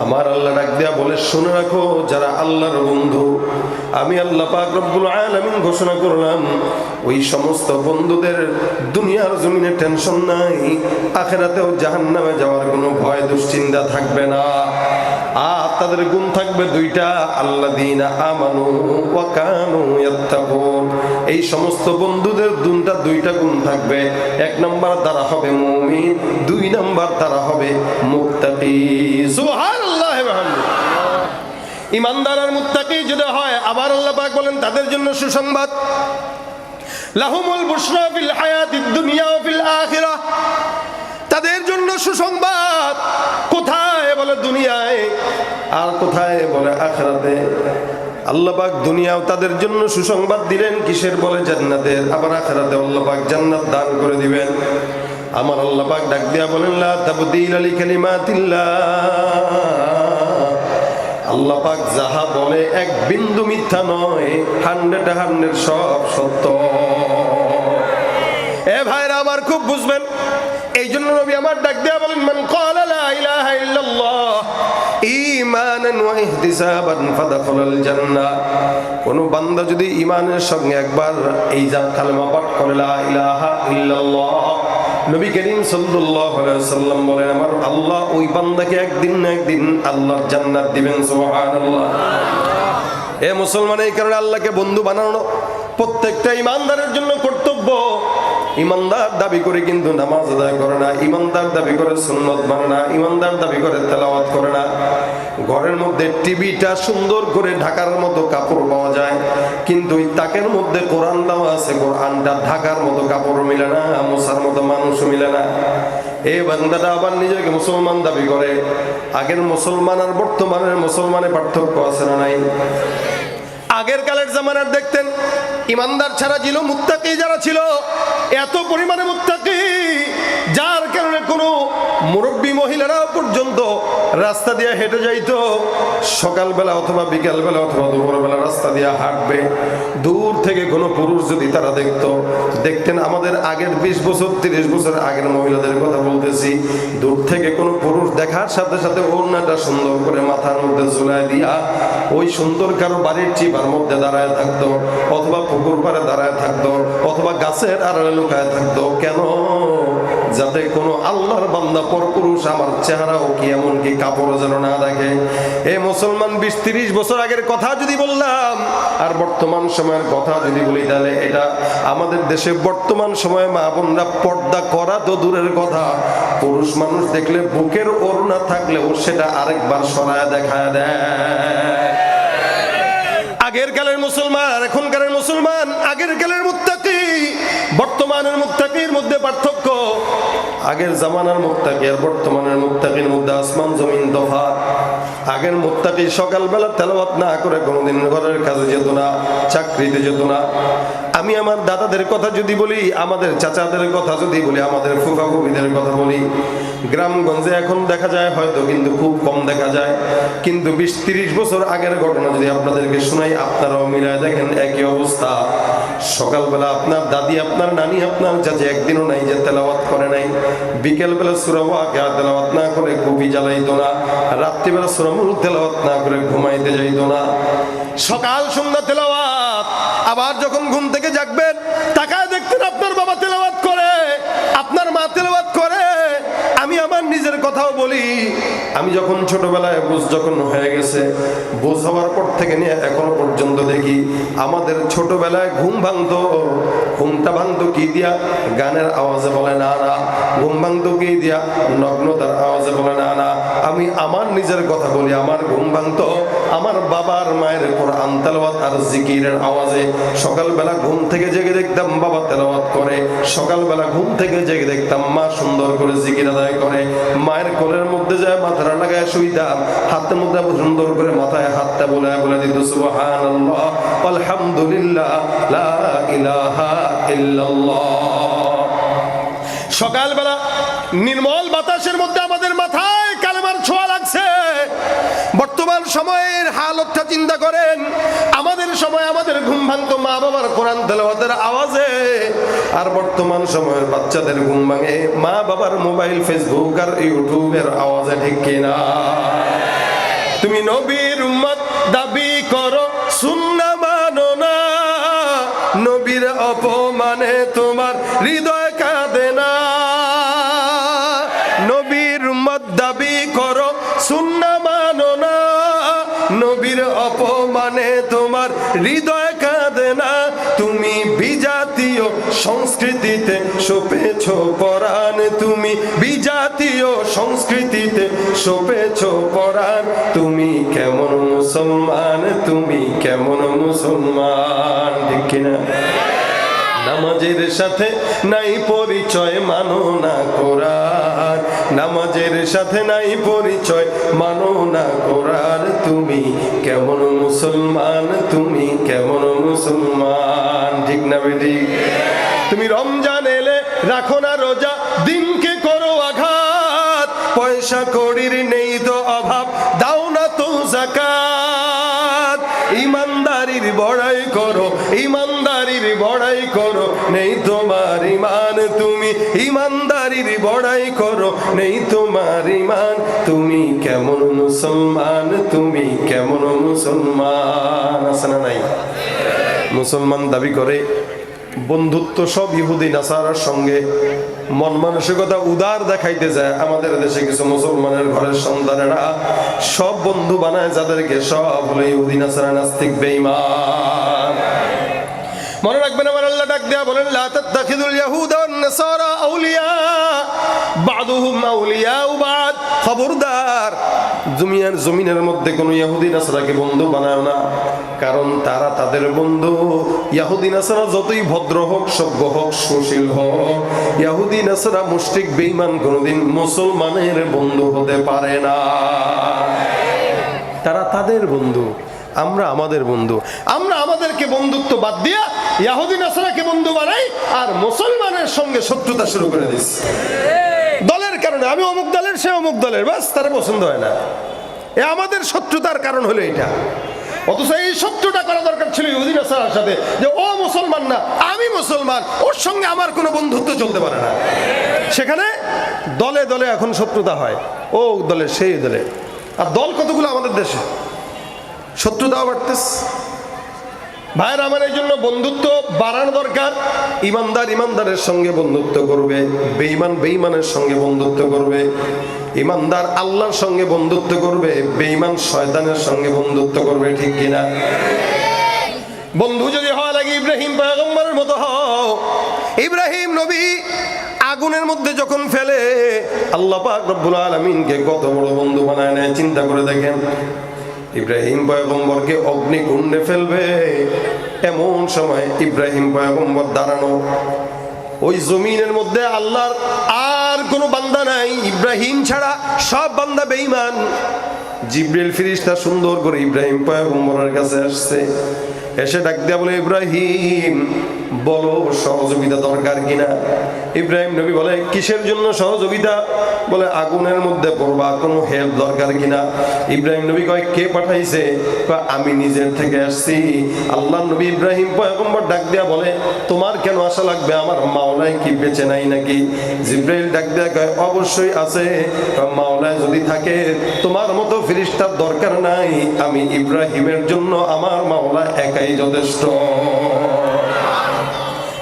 আমার আল্লাহ ডাক দিয়া বলে, শুনে রাখো যারা আল্লাহর বন্ধু, আমি আল্লাহ পাক রব্বুল আলামিন ঘোষণা করলাম ওই সমস্ত বন্ধুদের দুনিয়ার জমিনে টেনশন নাই, আখিরাতেও জাহান্নামে যাওয়ার কোনো ভয় দুশ্চিন্তা থাকবে না। আর তাদের গুণ থাকবে দুইটা, আল্লাযীনা আমানু ওয়া কানু ইয়াত্তাকুন। এই সমস্ত বন্ধুদের দুইটা গুণ থাকবে। এক নাম্বার তারা হবে মুমিন, দুই নাম্বার তারা হবে মুত্তাকি। সুবহানাল্লাহ ওয়া বিহামদিহি। ঈমানদার আর মুত্তাকি যদি হয়, আবার আল্লাহ পাক বলেন তাদের জন্য সুসংবাদ, লাহুমুল বুশরা ফিল হায়াতিদ দুনিয়া ওয়া ফিল আখিরাহ। তাদের জন্য সুসংবাদ কোথায় বলে দুনিয়ায়, আর কোথায় বলে আখিরাতে। আল্লাহ পাক দুনিয়াও তাদের জন্য সুসংবাদ দিলেন কিসের বলে জান্নাতের, আবার আখিরাতে আল্লাহ পাক জান্নাত দান করে দিবেন। আমার আল্লাহ পাক ডাক দিয়া বলেন, লা তাবদীলা লিকালিমাতিল্লাহ। আল্লাহ পাক যাহা বলে এক বিন্দু মিথ্যা নয়, 100 সব সত্য। এ ভাইরা আমার খুব বুঝবেন, এই জন্য নবী আমার ডাক দিয়া বলেন, মান ক্বালা লা ইলাহা ইল্লাল্লাহ ঈমানান ওয়া ইহতিসাবান ফাদাখালাল জান্নাহ। কোন বান্দা যদি ঈমানের সঙ্গে একবার এই কালেমা পাঠ করে, লা ইলাহা ইল্লাল্লাহ, নবী করিম সাল্লাল্লাহু আলাইহি ওয়াসাল্লাম বলেন, আমার আল্লাহ ওই বান্দাকে একদিন না একদিন আল্লাহর জান্নাত দিবেন। সুবহানাল্লাহ। এ মুসলমান, এই কারণে আল্লাহকে বন্ধু বানানো প্রত্যেকটা ঈমানদারের জন্য কর্তব্য। ঈমানদার দাবি করে কিন্তু নামাজ আদায় করে না, ঈমানদার দাবি করে সুন্নত মানে না, ঈমানদার দাবি করে তেলাওয়াত করে না। ঘরের মধ্যে টিভিটা সুন্দর করে ঢাকার মতো কাপড় পাওয়া যায়, কিন্তু ওই তাকের মধ্যে কোরআন দেওয়া আছে, কোরআনটা ঢাকার মতো কাপড় মিলে না, মোছার মতো মানুষও মিলে না। এই বান্দাটা আবার নিজেকে মুসলমান দাবি করে। আগের মুসলমান আর বর্তমানের মুসলমানে পার্থক্য আছে না নাই? আগের কালের জামানার দেখতেন ইমানদার ছাড়া ছিল মুত্তাকি যারা ছিল, এত পরিমাণে মুত্তাকি যার কারণে কোনো মুরব্বী মহিলারাও পর্যন্ত রাস্তা দিয়ে হেঁটে যাইতো, সকালবেলা অথবা বিকালবেলা অথবা দুপুরবেলা রাস্তা দিয়ে হাঁটবে, দূর থেকে কোনো পুরুষ যদি তারা দেখতেন, আমাদের আগের 20 বছর 30 বছর আগের মহিলাদের কথা বলতেছি, দূর থেকে কোনো পুরুষ দেখার সাথে সাথে ওড়নাটা সুন্দর করে মাথার মধ্যে ঝুলায় দিয়া ওই সুন্দর কারো বাড়ির চিপার মধ্যে দাঁড়ায় থাকতো, অথবা পুকুর পাড়ে দাঁড়ায় থাকতো, অথবা গাছের আড়ালে লুকায় থাকতো। কেন? যাতে কোনো আল্লাহর বান্দা পরপুরুষ আমার চেহারাও কি এমনকি কাপড়ও যেন না দেখে। এ মুসলমান, 20-30 বছর আগের কথা যদি বললাম আর বর্তমান সময়ের কথা যদি বলি, তাহলে এটা আমাদের দেশে বর্তমান সময়ে মা বোনরা পর্দা করা তো দূরের কথা, পুরুষ মানুষ দেখলে বুকের ওড়না থাকলেও সেটা আরেকবার সরায় দেখায় দেয়। আগের কালের মুসলমান আর এখনকার মুসলমান, আগের কালের মুত্তাকি বর্তমানের মুত্তাকির মধ্যে পার্থক্য। আগের জামানার মুত্তাকি আর বর্তমানের মুত্তাকির মধ্যে আসমান জমিন তফাৎ। আগের মুত্তাকি সকালবেলা তেলাওয়াত না করে কোনোদিন ঘরের কাজে যেত না, চাকরিতে যেত না। আমি আমার দাদাদের কথা যদি বলি, আমাদের চাচাদের কথা যদি বলি, আমাদের ফুফা ফুফিদের কথা বলি, গ্রামগঞ্জে এখন দেখা যায় হয়তো, কিন্তু খুব কম দেখা যায়। কিন্তু 20-30 বছর আগের ঘটনা যদি আপনাদেরকে শোনাই, আপনারাও মিলায় দেখেন একই অবস্থা। সকালবেলা আপনার দাদি, আপনার নানি, আপনার চাচা একদিনও নাই যে তেলাওয়াত করে নাই। বিকেলবেলা সূরা ওয়াকিয়া তেলাওয়াত না করে কবি জ্বালাইতো না, রাত্রিবেলা সূরা মুলক তেলাওয়াত না করে ঘুমাইতে যাইতো না। সকাল সন্ধ্যা তেলাওয়াত। আবার যখন ঘুম থেকে জাগবেন, তাকায় দেখতেন আপনার বাবা তেলাওয়াত করে, আপনার মা তেলাওয়াত করে। আমি আমার নিজের কথাও বলি, আমি যখন ছোটবেলায় বুঝ যখন হয়ে গেছে, বুঝ হওয়ার পর থেকে নিয়ে এখনো পর্যন্ত দেখি আমাদের ছোটবেলায় ঘুম ভাঙতো। ঘুমটা ভাঙতো কি দিয়া? গানের আওয়াজে বলে না না। ঘুম ভাঙতো কি দিয়া? নগ্নতার আওয়াজে বলে না না। আমি আমার নিজের কথা বলি, আমার ঘুম ভাঙতো আমার বাবার মায়ের কোরআন তেলাওয়াত আর জিকিরের আওয়াজে। সকালবেলা ঘুম থেকে জেগে দেখতাম বাবা তেলাওয়াত করে, সকালবেলা ঘুম থেকে জেগে দেখতাম মা সুন্দর করে জিকির আদায় করে। মায়ের কোলের মধ্যে যায় মাথাটা লাগায় শুইতাম, হাতের মধ্যে সুন্দর করে মাথায় হাতটা বলে দিত সুবহানাল্লাহ আলহামদুলিল্লাহ লা ইলাহা ইল্লাল্লাহ। সকালবেলা নির্মল বাতাসের মধ্যে আমাদের মাথায় কালেমার ছোঁয়া লাগছে। বর্তমান সময়ের হালতটা চিন্তা করেন। আমাদের সময় আমাদের ঘুম ভাঙতো মা বাবার কোরআন তেলাওয়াতের আওয়াজে, আর বর্তমান সময়ের বাচ্চাদের ঘুম ভাঙে মা বাবার মোবাইল, ফেসবুক আর ইউটিউবের আওয়াজে। ঠিক কিনা? তুমি নবীর উম্মত দাবি করো সুন্নাহ মানো না, নবীর অপমানে তোমার হৃদয় কাঁদে না। নবীর উম্মত দাবি করো সুন্নাহ মানো না, নবীর অপমানে তোমার হৃদয় কাঁদে না। তুমি বিজাতীয় সংস্কৃতিতে সপেছ পরাণ, তুমি বিজাতীয় সংস্কৃতিতে সপেছ পরাণ। তুমি কেমন মুসলমান, তুমি কেমন মুসলমান, ঠিক কিনা? নামাজের সাথে নাই পরিচয়, মানো না কোরআন। নামাজের সাথে নাই পরিচয়, মানো না কোরআন। তুমি কেমন মুসলমান, তুমি কেমন মুসলমান, ঠিক না বেটি? তুমি রমজান এলে রাখো না রোজা, দিনকে করো আঘাত। পয়সা কড়ির নেই তো অভাব, দাও না তো যাকাত। ইমানদারির বড়াই করো, ইমানদারির বড়াই করো, নেই তোমার ইমান। তুমি ইমানদারির বড়াই করো, নেই তোমার ইমান। তুমি কেমন মুসলমান, তুমি কেমন মুসলমান? আছে না নাই? মুসলমান দাবি করে, বন্ধুত্ব সব ইহুদি নাসারার সঙ্গে, মন মানসিকতা উদার দেখাইতে যায়। আমাদের দেশে কিছু মুসলমানের ঘরের সন্তানেরা সব বন্ধু বানায় যাদেরকে, সব হলো ইহুদি নাসারা, নাস্তিক, বেঈমান। মনে রাখবেন, আমার আল্লাহ ডাক দেয়া বলেন, লা তাত্তাখিযুল ইয়াহুদা ওয়ান নাসারা আউলিয়া বা'দুহুম আউলিয়াউ বা'দ। খবরদার, জমিনের মধ্যে কোন ইহুদি নাসারাকে বন্ধু বানায় না, কারণ তারা তাদের বন্ধু। ইহুদি নাসারা যতই ভদ্র হোক, সভ্য হোক, সুশীল হোক, ইহুদি নাসারা মুশরিক বেঈমান কোনদিন মুসলমানের বন্ধু হতে পারে না। তারা তাদের বন্ধু, আমরা আমাদের বন্ধু। আমরা আমাদেরকে বন্ধুত্ব বাদ দিয়া ইহুদি নাসারাকে বন্ধু বানাই, আর মুসলমানের সঙ্গে শত্রুতা শুরু করে দিচ্ছি দলের কারণে। আমি অমুক দলের, সে অমুক দলের, বাস তারা পছন্দ হয় না। এ আমাদের শত্রুতার কারণ হলো এটা। অথচ এই শত্রুটা করা দরকার ছিল ইহুদি নাসারার সাথে, যে ও মুসলমান না, আমি মুসলমান, ওর সঙ্গে আমার কোনো বন্ধুত্ব চলতে পারে না। সেখানে দলে দলে এখন শত্রুতা হয়, ও দলে সেই দলে। আর দল কতগুলো আমাদের দেশে, শত্রুতাও বাড়তেছে। ভাইয়ের আমার, এই জন্য বন্ধুত্ব বাড়ানো দরকার। ইমানদার ইমানদারের সঙ্গে বন্ধুত্ব করবে, বেঈমান বেঈমানের সঙ্গে বন্ধুত্ব করবে। ইমানদার আল্লাহর সঙ্গে বন্ধুত্ব করবে, বেঈমান শয়তানের সঙ্গে বন্ধুত্ব করবে, ঠিক কিনা? বন্ধু যদি হওয়া লাগে ইব্রাহিম পয়গম্বরের মতো হও। ইব্রাহিম নবী আগুনের মধ্যে যখন ফেলে, আল্লাহ পাক রব্বুল আলামিনকে কত বড় বন্ধু বানায় নেয়, চিন্তা করে দেখেন। ইব্রাহিম পয়গম্বরকে অগ্নিকুণ্ডে ফেলবে, এমন সময় ইব্রাহিম পয়গম্বর দাঁড়ানো। ওই জমিনের মধ্যে আল্লাহর আর কোনো বান্দা নাই, ইব্রাহিম ছাড়া সব বান্দা বেঈমান। জিবরিল ফেরেশতা সুন্দর করে ইব্রাহিম পয়গম্বরের কাছে আসছে, এসে ডাক দিয়া বলে, ইব্রাহিম বলো সহযোগিতা দরকার কিনা? ইব্রাহিম নবী বলে, কিসের জন্য সহযোগিতা? বলে, আগুনের মধ্যে পড়বা, কোনো হেল্প দরকার কিনা? ইব্রাহিম নবী কয়, কে পাঠাইছে? আমি নিজের থেকে আসছি। আল্লাহ নবী ইব্রাহিম পয়গম্বর ডাক দিয়া বলে, তোমার কেন আসা লাগবে? আমার মাওলাই কি বেঁচে নাই নাকি? জিবরাইল ডাক দিয়া কয়, অবশ্যই আছে। মাওলাই যদি থাকে, তোমার মতো ফেরেশতার দরকার নাই। আমি ইব্রাহিমের জন্য আমার মাওলা একাই যথেষ্ট।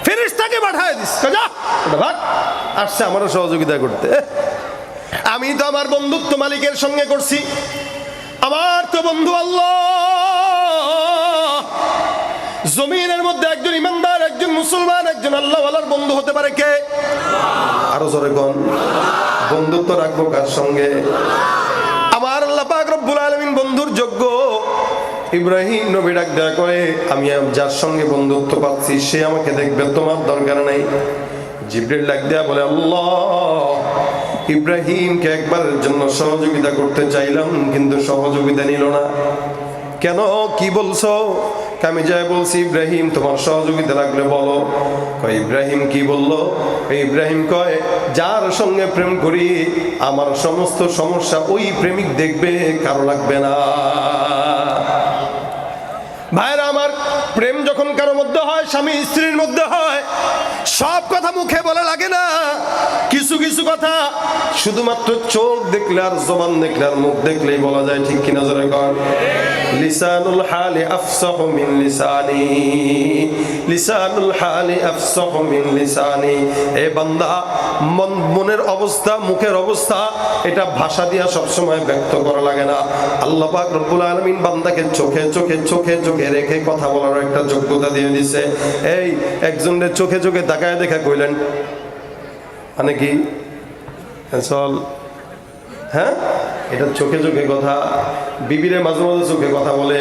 ফেরেশতাকে পাঠায় দিস, যা ভাগ, আসছে আমারও সহযোগিতা করতে। আমি তো আমার বন্ধুত্ব মালিকের সঙ্গে করছি, আমার তো বন্ধু আল্লাহ। জমিনের মধ্যে একজন ইমানদার, একজন মুসলমান, একজন আল্লাহওয়ালার বন্ধু হতে পারে কে? আরো জোরে কোন? বন্ধুত্ব রাখবো কার সঙ্গে? আমার আল্লাহ পাক রব্বুল আলামিন বন্ধুর যোগ্য। ইব্রাহিম নবী ডাক দেয়া করে, আমি যার সঙ্গে বন্ধুত্ব পাচ্ছি সে আমাকে দেখবে, তোমার দরকার নাই। জিবরিল ডাক দেয়া বলে, আল্লাহ, ইব্রাহিমকে একবারের জন্য সহযোগিতা করতে চাইলাম, কিন্তু সহযোগিতা নিল না। কেন, কি বলছো? আমি যাই বলছি, ইব্রাহিম তোমার সহযোগিতা লাগলে বলো। কয়, ইব্রাহিম কি বললো? ইব্রাহিম কয়, যার সঙ্গে প্রেম করি আমার সমস্ত সমস্যা ওই প্রেমিক দেখবে, কারো লাগবে না। ভাইরা আমার, প্রেম যখন কারো মধ্যে হয়, স্বামী স্ত্রীর মধ্যে হয়, সব কথা মুখে বলা লাগে না, কিছু কিছু কথা শুধুমাত্র চোখ দেখলে আর জবান দেখলে আর মুখ দেখলেই বলা যায়, ঠিক কিনা জোরে কর? লিসানুল হালি আফসাহু মিন লিসানি, লিসানুল হালি আফসাহু মিন লিসানি। এ বান্দা, মনের অবস্থা, মুখের অবস্থা, এটা ভাষা দিয়া সবসময় ব্যক্ত করা লাগে না। আল্লাহ পাক রব্বুল আলামিন বান্দাকে চোখে চোখে চোখে চোখে রেখে কথা বলার একটা যোগ্যতা দিয়ে দিছে। এই একজনের চোখে চোখে তাকায় দেখা কইলেন মানে কি চল, হ্যাঁ, এটা চোখে চোখে কথা। বিবিরে মাঝে মাঝে চোখে কথা বলে,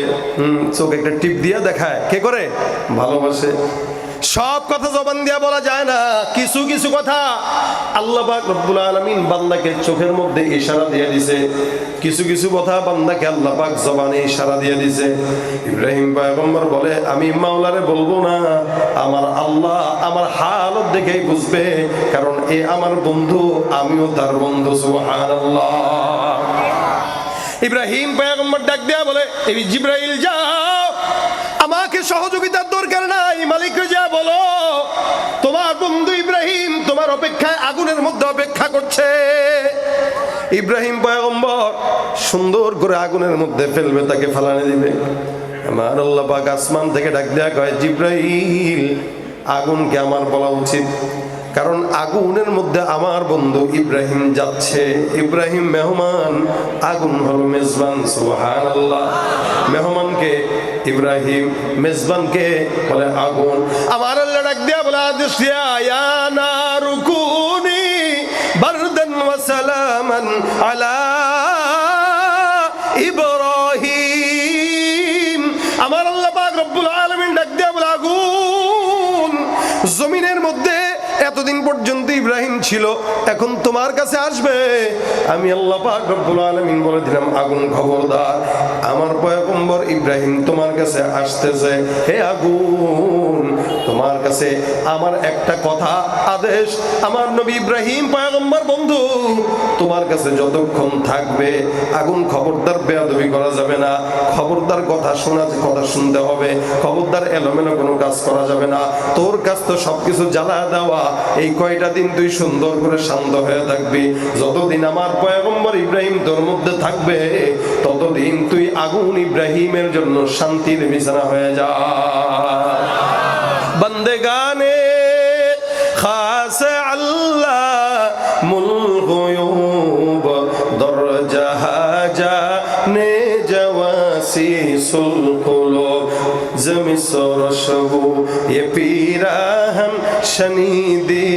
চোখে একটা টিপ দিয়া দেখায়, কে করে? ভালোবাসে। সব কথা জবান দিয়া বলা যায় না, কিছু কিছু কথা আল্লাহ পাক রব্বুল আলামিন বান্দাকে চোখের মধ্যে ইশারা দিয়ে দিছে, কিছু কিছু কথা বান্দাকে আল্লাহ পাক জবানে ইশারা দিয়ে দিছে। ইব্রাহিম পয়গম্বর বলে, আমি মাওলারে বলবো না, আমার আল্লাহ আমার হালত দেখেই বুঝবে, কারণ এ আমার বন্ধু, আমিও তার বন্ধু। সুবহানাল্লাহ। ইব্রাহিম পয়গম্বর ডাক দেয়া বলে, এই জিবরাইল যাও, আমাকে সহযোগিতার দরকার নাই, মালিককে যা বলো তোমার বন্ধু ইব্রাহিম তোমার অপেক্ষায় আগুনের মধ্যে অপেক্ষা করছে। ইব্রাহিম পয়গম্বর সুন্দর করে আগুনের মধ্যে ফেলবে, তাকে ফালানে দিবে। আমার আল্লাহ পাক আসমান থেকে ডাক দেয়া কয়, জিবরাইল আগুনকে আমার বলা উচিত, কারণ আগুনের মধ্যে আমার বন্ধু ইব্রাহিম যাচ্ছে। ইব্রাহিম মেহমান, আগুন হলো মেজবান। সুবহানাল্লাহ। মেহমানকে ইব্রাহিম, মেজবানকে বলে আগুন। আমার আল্লাহ ডাক দিয়া বলে, আদেশ দিয়া, ইয়া নারু কুনি বারদান ওয়া সালামান আলা ইব্রাহিম। আমার আল্লাহ পাক রব্বুল আলামিন ডাক দিয়া বলে, আগুন জমিনের মধ্যে এতদিন পর্যন্ত ইব্রাহিম ছিল, এখন তোমার কাছে আসবে। আমি আল্লাহ পাক রব্বুল আলামিন বলে দিলাম, আগুন খবরদার, আমার পয়গম্বর ইব্রাহিম তোমার কাছে আসতেছে। হে আগুন, তোমার কাছে আমার একটা কথা আদেশ, আমার নবী ইব্রাহিম পয়গম্বর বন্ধু তোমার কাছে যতক্ষণ থাকবে, আগুন খবরদার বেয়াদবি করা যাবে না, খবরদার কথা শুনতে হবে, খবরদার এলোমেলো কোনো কাজ করা যাবে না। তোর কাজ তো সবকিছু জ্বালা দেওয়া, এই কয়টা দিন তুই সুন্দর করে শান্ত হয়ে থাকবি। যতদিন আমার পয়গম্বর ইব্রাহিম তোর মধ্যে থাকবে, ততদিন তুই আগুন ইব্রাহিমের জন্য শান্তির বিছানা হয়ে যা। বন্দেগানে খাস আল্লাহ মুল গুয়ুব দরজাহাজা নে জওয়াসিসুল কুলুব জমিসর শবু ये पीराहन शनीदी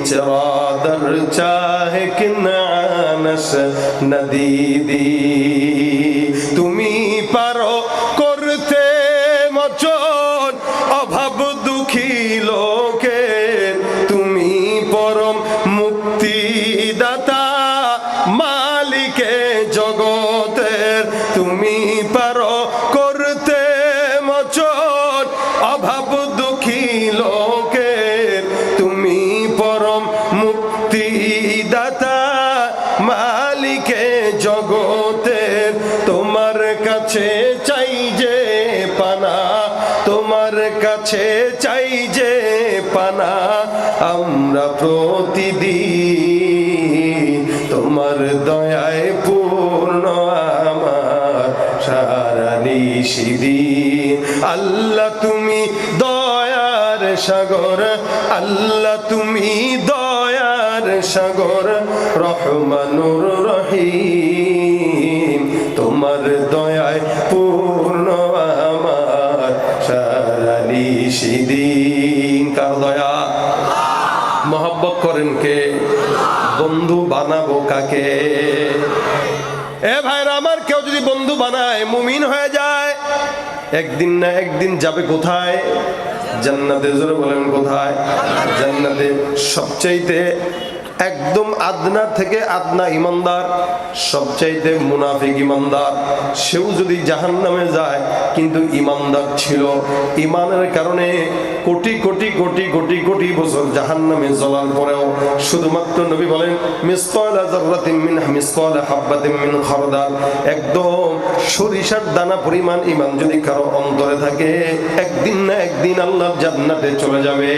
चरादर चाहे किनानस नदीदी। তুমি পারো করতে মোচন অভাব দুঃখী লোকের, তুমি পরম মুক্তিদাতা মালিকে জগতের। তুমি পারো করতে মোচন অভাব দুঃখী লোকের, তুমি পরম মুক্তিদাতা মালিকে জগতের। তোমার কাছে চাই যে পানা, তোমার কাছে চাই যে পানা, আমরা প্রতিদিন তোমার দয়ায় পূর্ণ আমার সারা নিশিদিন। আল্লাহ তুমি দয়ার সাগর, আল্লাহ তুমি দয়ার সাগর, রহমানুর রহিম। তোমার দয়ায় পূর্ণ আমার সারা নিশিদিন। কার দয়া? মহব্বত করেন কে? বন্ধু বানাবো কাকে? এ ভাইরা আমার, কেউ যদি বন্ধু বানায়, মুমিন হয়ে যায়, একদিন না একদিন যাবে কোথায়? জান্নাতে। জোরে বলেন কোথায়? জান্নাতে। সবচাইতে একদম আদনা থেকে আদনা ইমানদার, সবচাইতে মুনাফিক ইমানদার, সেও যদি জাহান্নামে যায় কিন্তু ইমানদার ছিল, ইমানের কারণে কোটি কোটি কোটি কোটি কোটি বছর জাহান্নামে জ্বলার পরেও শুধুমাত্র নবী বলেন মিসকালা যাররাতিন মিন মিসকালা হাববাতিন মিন খারদাল, একদম সরিষার দানা পরিমাণ ঈমান যদি কারো অন্তরে থাকে, একদিন না একদিন আল্লাহর জান্নাতে চলে যাবে।